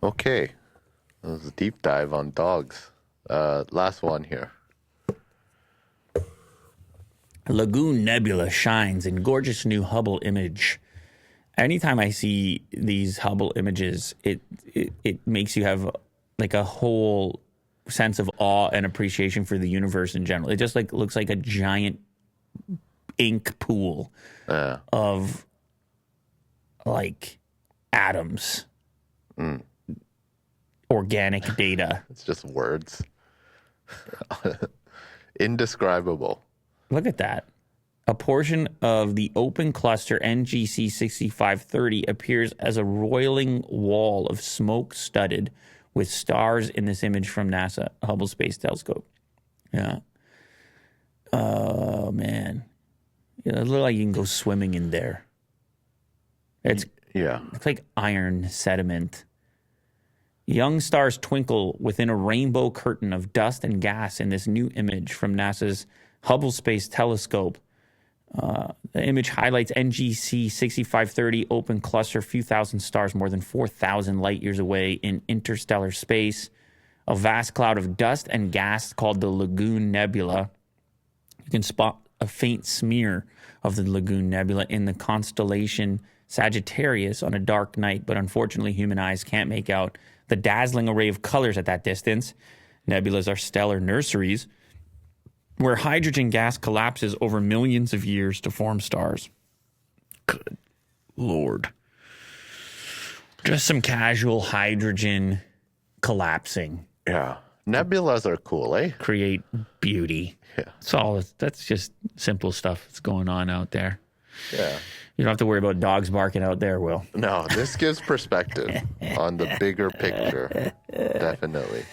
Okay. That was a deep dive on dogs. Last one here. Lagoon Nebula shines in gorgeous new Hubble image. Anytime I see these Hubble images, it makes you have like a whole sense of awe and appreciation for the universe in general. It just like looks like a giant ink pool of like atoms, organic data. It's just words. Indescribable. Look at that. A portion of the open cluster NGC 6530 appears as a roiling wall of smoke studded with stars in this image from NASA Hubble Space Telescope. Yeah. Oh, man. It looks like you can go swimming in there. It's like iron sediment. Young stars twinkle within a rainbow curtain of dust and gas in this new image from NASA's Hubble Space Telescope. The image highlights NGC 6530 open cluster, few thousand stars more than 4,000 light years away in interstellar space. A vast cloud of dust and gas called the Lagoon Nebula. You can spot a faint smear of the Lagoon Nebula in the constellation Sagittarius on a dark night, but unfortunately human eyes can't make out the dazzling array of colors at that distance. Nebulas are stellar nurseries where hydrogen gas collapses over millions of years to form stars. Good Lord. Just some casual hydrogen collapsing. Yeah. Nebulas are cool, eh? Create beauty. Yeah. That's just simple stuff that's going on out there. Yeah. You don't have to worry about dogs barking out there, Will. No, this gives perspective on the bigger picture. Definitely.